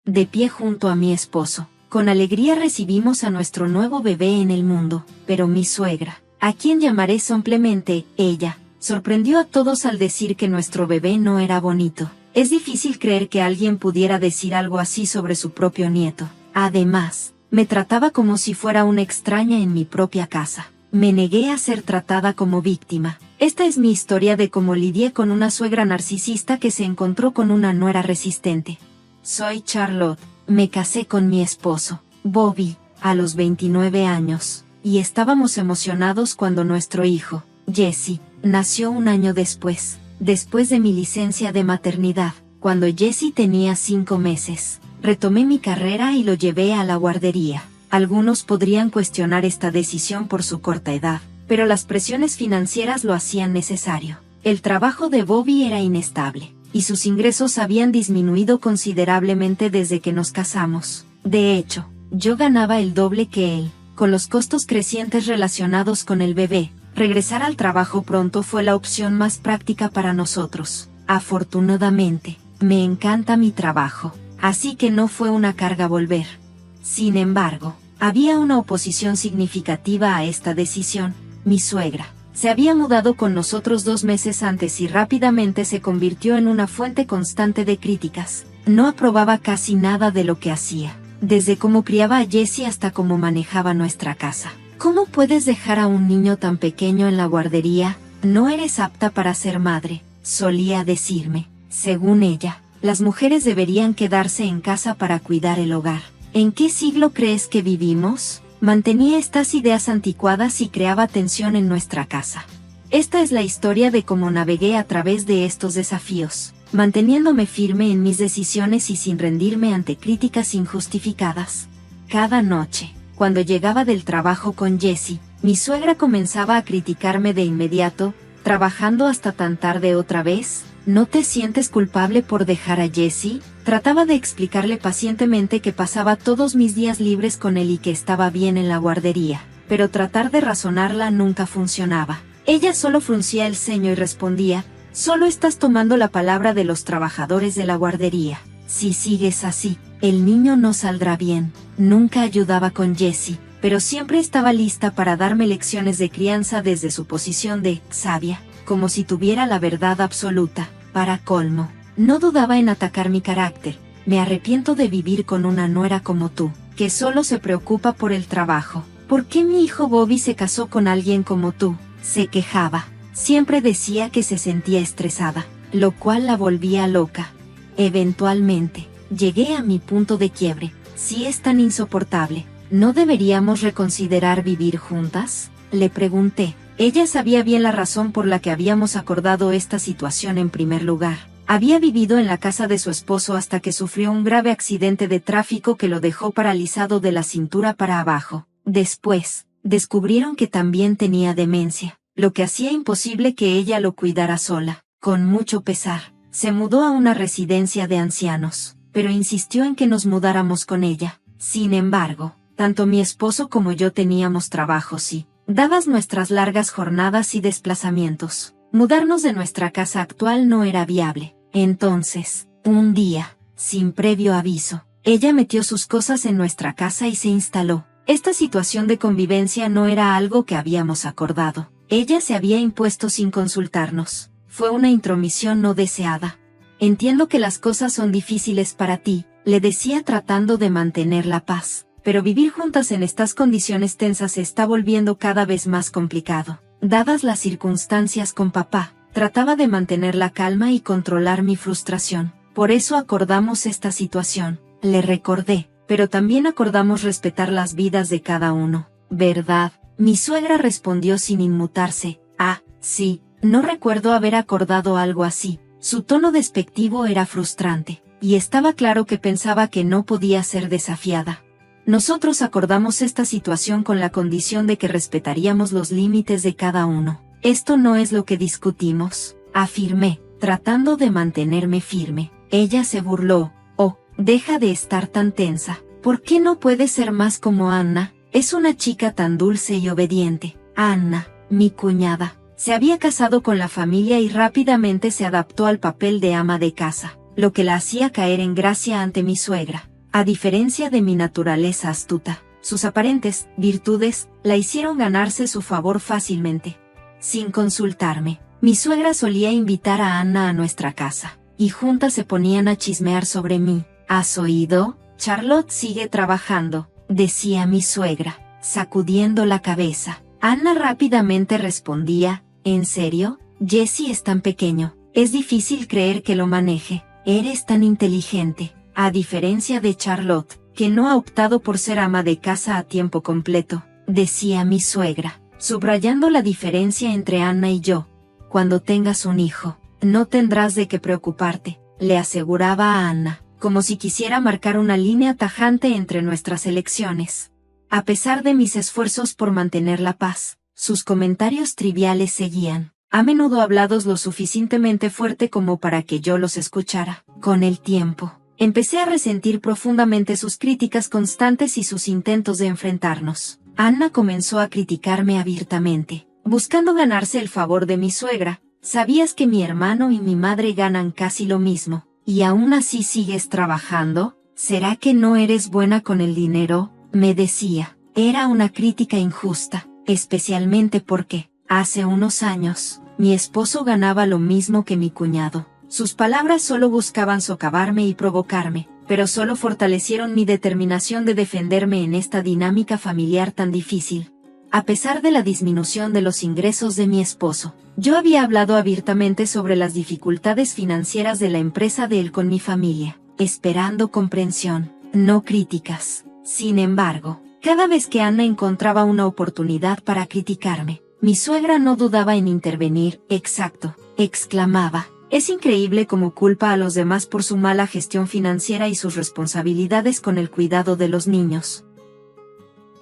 de pie junto a mi esposo. Con alegría recibimos a nuestro nuevo bebé en el mundo, pero mi suegra, a quien llamaré simplemente ella, sorprendió a todos al decir que nuestro bebé no era bonito. Es difícil creer que alguien pudiera decir algo así sobre su propio nieto. Además, me trataba como si fuera una extraña en mi propia casa. Me negué a ser tratada como víctima. Esta es mi historia de cómo lidié con una suegra narcisista que se encontró con una nuera resistente. Soy Charlotte. Me casé con mi esposo, Bobby, a los 29 años, y estábamos emocionados cuando nuestro hijo, Jesse, nació un año después de mi licencia de maternidad. Cuando Jesse tenía 5 meses, retomé mi carrera y lo llevé a la guardería. Algunos podrían cuestionar esta decisión por su corta edad, pero las presiones financieras lo hacían necesario. El trabajo de Bobby era inestable, y sus ingresos habían disminuido considerablemente desde que nos casamos. De hecho, yo ganaba el doble que él. Con los costos crecientes relacionados con el bebé, regresar al trabajo pronto fue la opción más práctica para nosotros. Afortunadamente, me encanta mi trabajo, así que no fue una carga volver. Sin embargo, había una oposición significativa a esta decisión. Mi suegra se había mudado con nosotros 2 meses antes y rápidamente se convirtió en una fuente constante de críticas. No aprobaba casi nada de lo que hacía, desde cómo criaba a Jesse hasta cómo manejaba nuestra casa. ¿Cómo puedes dejar a un niño tan pequeño en la guardería? No eres apta para ser madre, solía decirme. Según ella, las mujeres deberían quedarse en casa para cuidar el hogar. ¿En qué siglo crees que vivimos? Mantenía estas ideas anticuadas y creaba tensión en nuestra casa. Esta es la historia de cómo navegué a través de estos desafíos, manteniéndome firme en mis decisiones y sin rendirme ante críticas injustificadas. Cada noche, cuando llegaba del trabajo con Jesse, mi suegra comenzaba a criticarme de inmediato. ¿Trabajando hasta tan tarde otra vez? ¿No te sientes culpable por dejar a Jesse? Trataba de explicarle pacientemente que pasaba todos mis días libres con él y que estaba bien en la guardería, pero tratar de razonarla nunca funcionaba. Ella solo fruncía el ceño y respondía: solo estás tomando la palabra de los trabajadores de la guardería. Si sigues así, el niño no saldrá bien. Nunca ayudaba con Jesse, pero siempre estaba lista para darme lecciones de crianza desde su posición de sabia, como si tuviera la verdad absoluta. Para colmo, no dudaba en atacar mi carácter. Me arrepiento de vivir con una nuera como tú, que solo se preocupa por el trabajo. ¿Por qué mi hijo Bobby se casó con alguien como tú? Se quejaba. Siempre decía que se sentía estresada, lo cual la volvía loca. Eventualmente, llegué a mi punto de quiebre. Si es tan insoportable, ¿no deberíamos reconsiderar vivir juntas? Le pregunté. Ella sabía bien la razón por la que habíamos acordado esta situación en primer lugar. Había vivido en la casa de su esposo hasta que sufrió un grave accidente de tráfico que lo dejó paralizado de la cintura para abajo. Después, descubrieron que también tenía demencia, lo que hacía imposible que ella lo cuidara sola. Con mucho pesar, se mudó a una residencia de ancianos, pero insistió en que nos mudáramos con ella. Sin embargo, tanto mi esposo como yo teníamos trabajos y, dadas nuestras largas jornadas y desplazamientos, mudarnos de nuestra casa actual no era viable. Entonces, un día, sin previo aviso, ella metió sus cosas en nuestra casa y se instaló. Esta situación de convivencia no era algo que habíamos acordado. Ella se había impuesto sin consultarnos. Fue una intromisión no deseada. Entiendo que las cosas son difíciles para ti, le decía tratando de mantener la paz. Pero vivir juntas en estas condiciones tensas se está volviendo cada vez más complicado. Dadas las circunstancias con papá, trataba de mantener la calma y controlar mi frustración. Por eso acordamos esta situación, le recordé, pero también acordamos respetar las vidas de cada uno. ¿Verdad? Mi suegra respondió sin inmutarse. Ah, sí, no recuerdo haber acordado algo así. Su tono despectivo era frustrante, y estaba claro que pensaba que no podía ser desafiada. Nosotros acordamos esta situación con la condición de que respetaríamos los límites de cada uno. Esto no es lo que discutimos, afirmé, tratando de mantenerme firme. Ella se burló. Oh, deja de estar tan tensa. ¿Por qué no puedes ser más como Anna? Es una chica tan dulce y obediente. Anna, mi cuñada, se había casado con la familia y rápidamente se adaptó al papel de ama de casa, lo que la hacía caer en gracia ante mi suegra. A diferencia de mi naturaleza astuta, sus aparentes virtudes la hicieron ganarse su favor fácilmente. Sin consultarme, mi suegra solía invitar a Anna a nuestra casa, y juntas se ponían a chismear sobre mí. ¿Has oído? Charlotte sigue trabajando, decía mi suegra, sacudiendo la cabeza. Anna rápidamente respondía, ¿en serio? Jessie es tan pequeño, es difícil creer que lo maneje. Eres tan inteligente, a diferencia de Charlotte, que no ha optado por ser ama de casa a tiempo completo, decía mi suegra, subrayando la diferencia entre Anna y yo. Cuando tengas un hijo, no tendrás de qué preocuparte, le aseguraba a Anna, como si quisiera marcar una línea tajante entre nuestras elecciones. A pesar de mis esfuerzos por mantener la paz, sus comentarios triviales seguían, a menudo hablados lo suficientemente fuerte como para que yo los escuchara. Con el tiempo, empecé a resentir profundamente sus críticas constantes y sus intentos de enfrentarnos. Anna comenzó a criticarme abiertamente, buscando ganarse el favor de mi suegra. ¿Sabías que mi hermano y mi madre ganan casi lo mismo, y aún así sigues trabajando? ¿Será que no eres buena con el dinero?, me decía. Era una crítica injusta, especialmente porque, hace unos años, mi esposo ganaba lo mismo que mi cuñado. Sus palabras solo buscaban socavarme y provocarme, pero solo fortalecieron mi determinación de defenderme en esta dinámica familiar tan difícil. A pesar de la disminución de los ingresos de mi esposo, yo había hablado abiertamente sobre las dificultades financieras de la empresa de él con mi familia, esperando comprensión, no críticas. Sin embargo, cada vez que Anna encontraba una oportunidad para criticarme, mi suegra no dudaba en intervenir. «Exacto», exclamaba. «Es increíble cómo culpa a los demás por su mala gestión financiera y sus responsabilidades con el cuidado de los niños.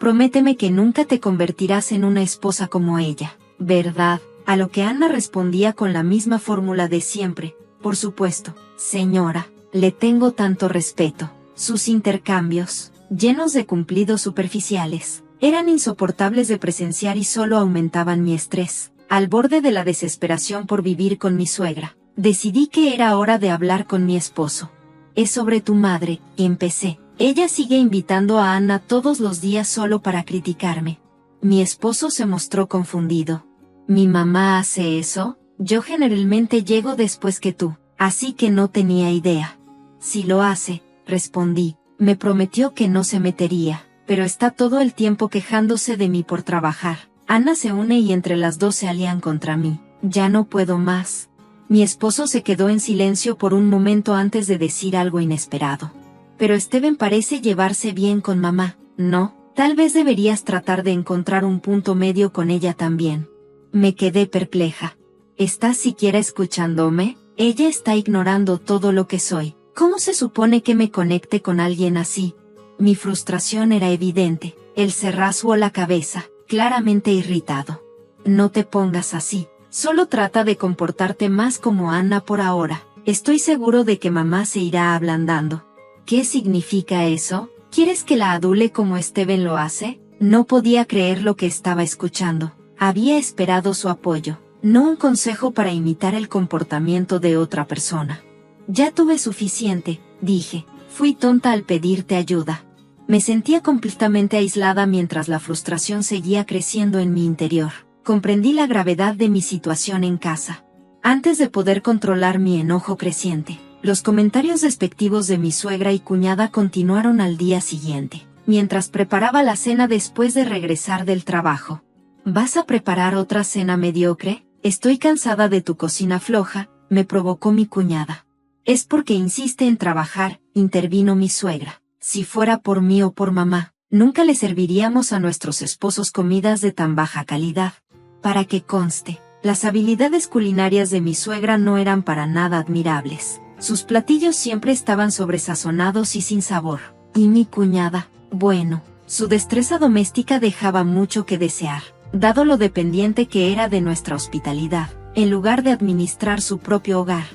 Prométeme que nunca te convertirás en una esposa como ella, ¿verdad?», a lo que Anna respondía con la misma fórmula de siempre: «Por supuesto, señora, le tengo tanto respeto». Sus intercambios, llenos de cumplidos superficiales, eran insoportables de presenciar y solo aumentaban mi estrés. Al borde de la desesperación por vivir con mi suegra, decidí que era hora de hablar con mi esposo. «Es sobre tu madre», empecé. «Ella sigue invitando a Anna todos los días solo para criticarme». Mi esposo se mostró confundido. «¿Mi mamá hace eso? Yo generalmente llego después que tú, así que no tenía idea». «Si lo hace», respondí. «Me prometió que no se metería, pero está todo el tiempo quejándose de mí por trabajar». Anna se une y entre las dos se alían contra mí. «Ya no puedo más». Mi esposo se quedó en silencio por un momento antes de decir algo inesperado. «Pero Steven parece llevarse bien con mamá, ¿no? Tal vez deberías tratar de encontrar un punto medio con ella también». Me quedé perpleja. ¿Estás siquiera escuchándome? Ella está ignorando todo lo que soy. ¿Cómo se supone que me conecte con alguien así? Mi frustración era evidente. Él se rasgó la cabeza, claramente irritado. «No te pongas así. Solo trata de comportarte más como Anna por ahora. Estoy seguro de que mamá se irá ablandando». «¿Qué significa eso? ¿Quieres que la adule como Steven lo hace?». No podía creer lo que estaba escuchando. Había esperado su apoyo, no un consejo para imitar el comportamiento de otra persona. «Ya tuve suficiente», dije. «Fui tonta al pedirte ayuda». Me sentía completamente aislada mientras la frustración seguía creciendo en mi interior. Comprendí la gravedad de mi situación en casa. Antes de poder controlar mi enojo creciente, los comentarios despectivos de mi suegra y cuñada continuaron al día siguiente, mientras preparaba la cena después de regresar del trabajo. «¿Vas a preparar otra cena mediocre? Estoy cansada de tu cocina floja», me provocó mi cuñada. «Es porque insiste en trabajar», intervino mi suegra. «Si fuera por mí o por mamá, nunca le serviríamos a nuestros esposos comidas de tan baja calidad». Para que conste, las habilidades culinarias de mi suegra no eran para nada admirables. Sus platillos siempre estaban sobresazonados y sin sabor. Y mi cuñada, bueno, su destreza doméstica dejaba mucho que desear, dado lo dependiente que era de nuestra hospitalidad, en lugar de administrar su propio hogar.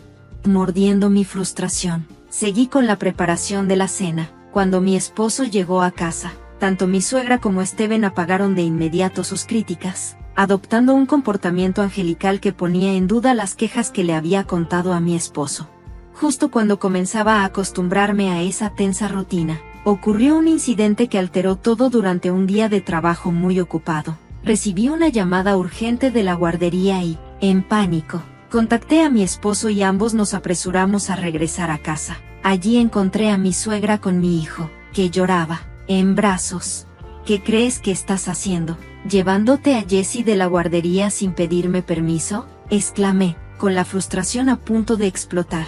Mordiendo mi frustración, seguí con la preparación de la cena. Cuando mi esposo llegó a casa, tanto mi suegra como Steven apagaron de inmediato sus críticas, adoptando un comportamiento angelical que ponía en duda las quejas que le había contado a mi esposo. Justo cuando comenzaba a acostumbrarme a esa tensa rutina, ocurrió un incidente que alteró todo durante un día de trabajo muy ocupado. Recibí una llamada urgente de la guardería y, en pánico, contacté a mi esposo y ambos nos apresuramos a regresar a casa. Allí encontré a mi suegra con mi hijo, que lloraba, en brazos. ¿Qué crees que estás haciendo? ¿Llevándote a Jessie de la guardería sin pedirme permiso?, exclamé, con la frustración a punto de explotar.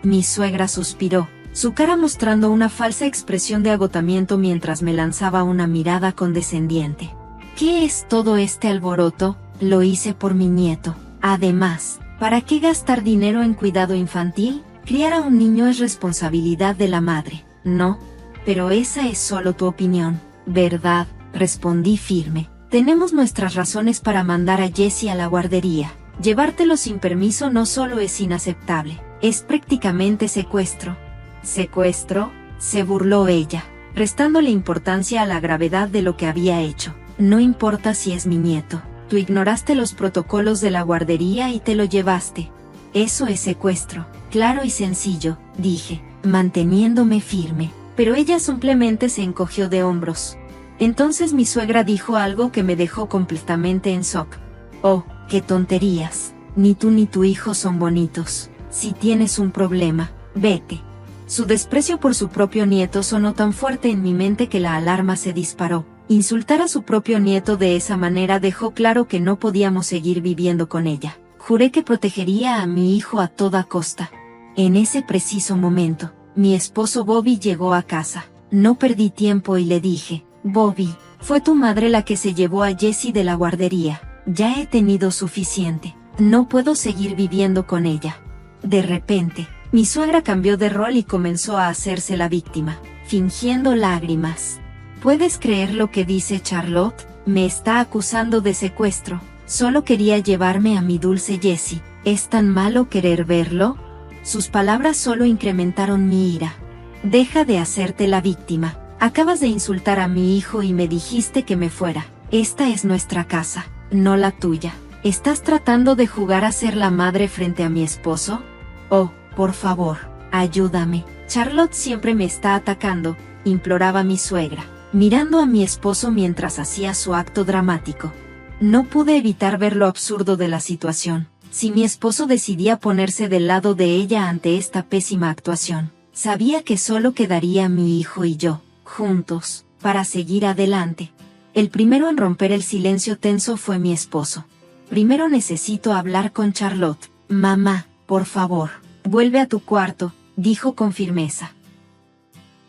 Mi suegra suspiró, su cara mostrando una falsa expresión de agotamiento mientras me lanzaba una mirada condescendiente. ¿Qué es todo este alboroto? Lo hice por mi nieto. Además, ¿para qué gastar dinero en cuidado infantil? Criar a un niño es responsabilidad de la madre, ¿no? Pero esa es solo tu opinión, ¿verdad?, respondí firme. Tenemos nuestras razones para mandar a Jessie a la guardería. Llevártelo sin permiso no solo es inaceptable, es prácticamente secuestro. ¿Secuestro?, se burló ella, restándole importancia a la gravedad de lo que había hecho. No importa si es mi nieto, tú ignoraste los protocolos de la guardería y te lo llevaste. Eso es secuestro, claro y sencillo, dije, manteniéndome firme, pero ella simplemente se encogió de hombros. Entonces mi suegra dijo algo que me dejó completamente en shock. Oh, qué tonterías, ni tú ni tu hijo son bonitos. Si tienes un problema, vete. Su desprecio por su propio nieto sonó tan fuerte en mi mente que la alarma se disparó. Insultar a su propio nieto de esa manera dejó claro que no podíamos seguir viviendo con ella. Juré que protegería a mi hijo a toda costa. En ese preciso momento, mi esposo Bobby llegó a casa. No perdí tiempo y le dije, Bobby, fue tu madre la que se llevó a Jessie de la guardería. Ya he tenido suficiente. No puedo seguir viviendo con ella. De repente, mi suegra cambió de rol y comenzó a hacerse la víctima, fingiendo lágrimas. ¿Puedes creer lo que dice Charlotte? Me está acusando de secuestro. Solo quería llevarme a mi dulce Jessie. ¿Es tan malo querer verlo? Sus palabras solo incrementaron mi ira. Deja de hacerte la víctima. Acabas de insultar a mi hijo y me dijiste que me fuera. Esta es nuestra casa, no la tuya. ¿Estás tratando de jugar a ser la madre frente a mi esposo? Oh, por favor, ayúdame. Charlotte siempre me está atacando, imploraba mi suegra, mirando a mi esposo mientras hacía su acto dramático. No pude evitar ver lo absurdo de la situación. Si mi esposo decidía ponerse del lado de ella ante esta pésima actuación, sabía que solo quedaría mi hijo y yo, juntos, para seguir adelante. El primero en romper el silencio tenso fue mi esposo. Primero necesito hablar con Charlotte. Mamá, por favor, vuelve a tu cuarto, dijo con firmeza.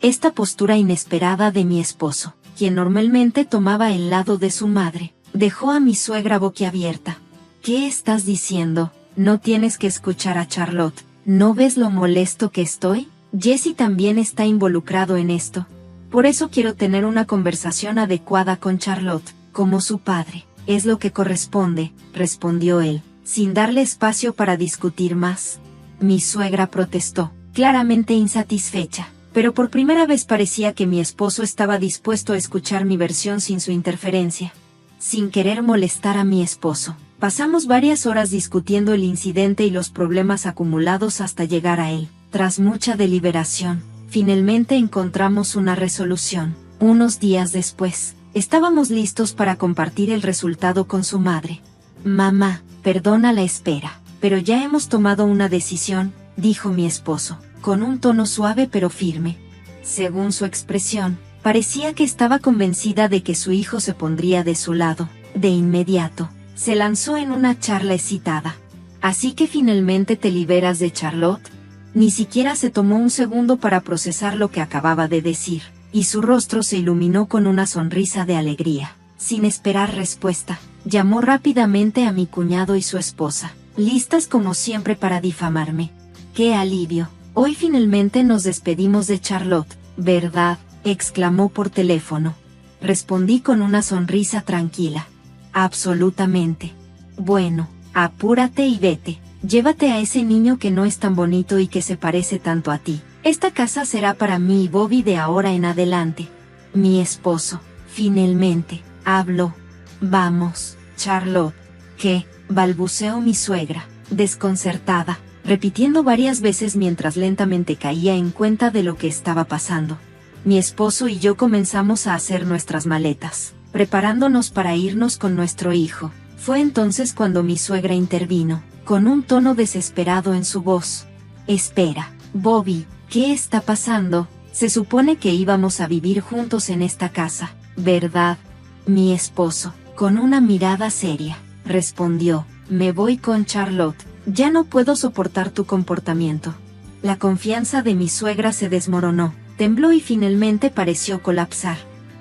Esta postura inesperada de mi esposo, quien normalmente tomaba el lado de su madre, dejó a mi suegra boquiabierta. ¿Qué estás diciendo? No tienes que escuchar a Charlotte. ¿No ves lo molesto que estoy? Jessie también está involucrado en esto. Por eso quiero tener una conversación adecuada con Charlotte, como su padre. Es lo que corresponde, respondió él, sin darle espacio para discutir más. Mi suegra protestó, claramente insatisfecha, pero por primera vez parecía que mi esposo estaba dispuesto a escuchar mi versión sin su interferencia. Sin querer molestar a mi esposo, pasamos varias horas discutiendo el incidente y los problemas acumulados hasta llegar a él. Tras mucha deliberación, finalmente encontramos una resolución. Unos días después, estábamos listos para compartir el resultado con su madre. Mamá, perdona la espera, pero ya hemos tomado una decisión, dijo mi esposo, con un tono suave pero firme. Según su expresión, parecía que estaba convencida de que su hijo se pondría de su lado. De inmediato, se lanzó en una charla excitada. ¿Así que finalmente te liberas de Charlotte? Ni siquiera se tomó un segundo para procesar lo que acababa de decir, y su rostro se iluminó con una sonrisa de alegría. Sin esperar respuesta, llamó rápidamente a mi cuñado y su esposa, listas como siempre para difamarme. ¡Qué alivio! Hoy finalmente nos despedimos de Charlotte, ¿verdad?, exclamó por teléfono. Respondí con una sonrisa tranquila. Absolutamente. Bueno, apúrate y vete. Llévate a ese niño que no es tan bonito y que se parece tanto a ti. Esta casa será para mí y Bobby de ahora en adelante. Mi esposo, finalmente, habló. Vamos, Charlotte. ¿Qué?, balbuceó mi suegra, desconcertada. repitiendo varias veces mientras lentamente caía en cuenta de lo que estaba pasando. Mi esposo y yo comenzamos a hacer nuestras maletas, preparándonos para irnos con nuestro hijo. Fue entonces cuando mi suegra intervino, con un tono desesperado en su voz. Espera, Bobby, ¿qué está pasando? Se supone que íbamos a vivir juntos en esta casa, ¿verdad? Mi esposo, con una mirada seria, respondió, me voy con Charlotte, ya no puedo soportar tu comportamiento. La confianza de mi suegra se desmoronó, tembló y finalmente pareció colapsar.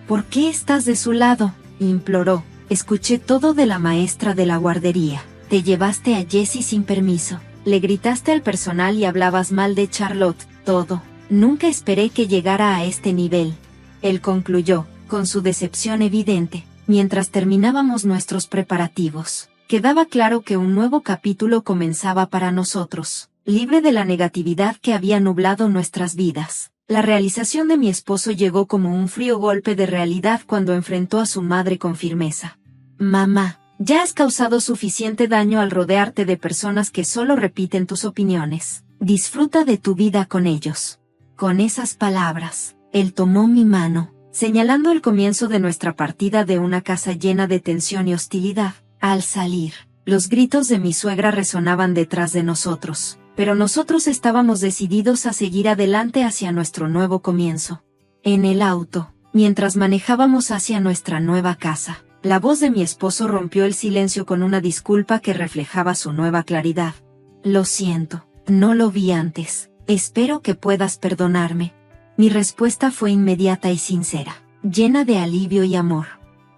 ¿Por qué estás de su lado?, imploró. Escuché todo de la maestra de la guardería. Te llevaste a Jessie sin permiso. Le gritaste al personal y hablabas mal de Charlotte, todo. Nunca esperé que llegara a este nivel. Él concluyó, con su decepción evidente, mientras terminábamos nuestros preparativos. Quedaba claro que un nuevo capítulo comenzaba para nosotros, libre de la negatividad que había nublado nuestras vidas. La realización de mi esposo llegó como un frío golpe de realidad cuando enfrentó a su madre con firmeza. Mamá, ya has causado suficiente daño al rodearte de personas que solo repiten tus opiniones. Disfruta de tu vida con ellos. Con esas palabras, él tomó mi mano, señalando el comienzo de nuestra partida de una casa llena de tensión y hostilidad. Al salir, los gritos de mi suegra resonaban detrás de nosotros. Pero nosotros estábamos decididos a seguir adelante hacia nuestro nuevo comienzo. En el auto, mientras manejábamos hacia nuestra nueva casa, la voz de mi esposo rompió el silencio con una disculpa que reflejaba su nueva claridad. Lo siento, no lo vi antes, espero que puedas perdonarme. Mi respuesta fue inmediata y sincera, llena de alivio y amor.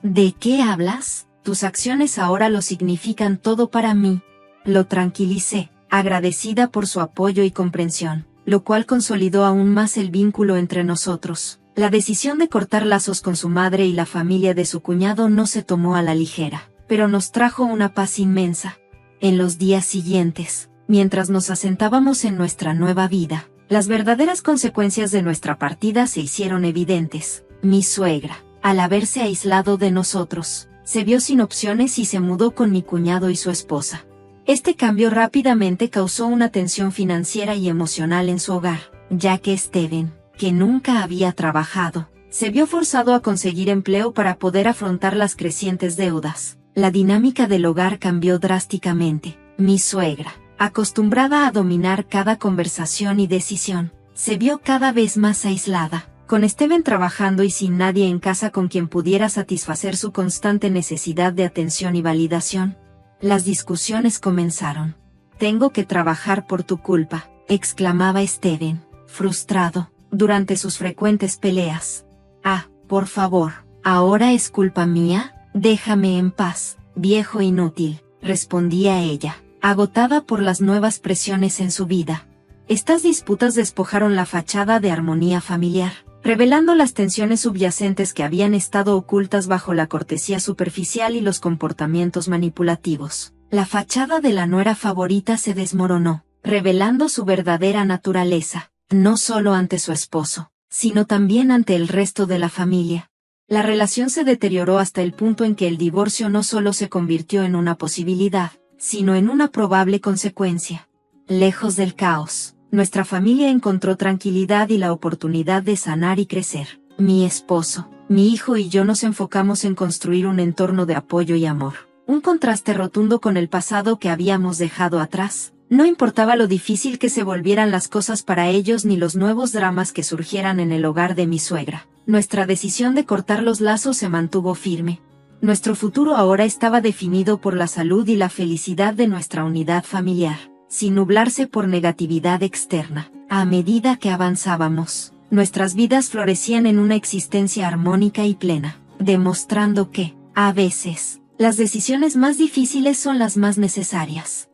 ¿De qué hablas? Tus acciones ahora lo significan todo para mí. Lo tranquilicé, agradecida por su apoyo y comprensión, lo cual consolidó aún más el vínculo entre nosotros. La decisión de cortar lazos con su madre y la familia de su cuñado no se tomó a la ligera, pero nos trajo una paz inmensa. En los días siguientes, mientras nos asentábamos en nuestra nueva vida, las verdaderas consecuencias de nuestra partida se hicieron evidentes. Mi suegra, al haberse aislado de nosotros, se vio sin opciones y se mudó con mi cuñado y su esposa. Este cambio rápidamente causó una tensión financiera y emocional en su hogar, ya que Steven, que nunca había trabajado, se vio forzado a conseguir empleo para poder afrontar las crecientes deudas. La dinámica del hogar cambió drásticamente. Mi suegra, acostumbrada a dominar cada conversación y decisión, se vio cada vez más aislada, con Steven trabajando y sin nadie en casa con quien pudiera satisfacer su constante necesidad de atención y validación. Las discusiones comenzaron. Tengo que trabajar por tu culpa, exclamaba Steven, frustrado, durante sus frecuentes peleas. Ah, por favor, ¿ahora es culpa mía? Déjame en paz, viejo inútil, respondía ella, agotada por las nuevas presiones en su vida. Estas disputas despojaron la fachada de armonía familiar, revelando las tensiones subyacentes que habían estado ocultas bajo la cortesía superficial y los comportamientos manipulativos. La fachada de la nuera favorita se desmoronó, revelando su verdadera naturaleza, no solo ante su esposo, sino también ante el resto de la familia. La relación se deterioró hasta el punto en que el divorcio no solo se convirtió en una posibilidad, sino en una probable consecuencia. Lejos del caos, nuestra familia encontró tranquilidad y la oportunidad de sanar y crecer. Mi esposo, mi hijo y yo nos enfocamos en construir un entorno de apoyo y amor. Un contraste rotundo con el pasado que habíamos dejado atrás. No importaba lo difícil que se volvieran las cosas para ellos ni los nuevos dramas que surgieran en el hogar de mi suegra. Nuestra decisión de cortar los lazos se mantuvo firme. Nuestro futuro ahora estaba definido por la salud y la felicidad de nuestra unidad familiar, sin nublarse por negatividad externa. A medida que avanzábamos, nuestras vidas florecían en una existencia armónica y plena, demostrando que, a veces, las decisiones más difíciles son las más necesarias.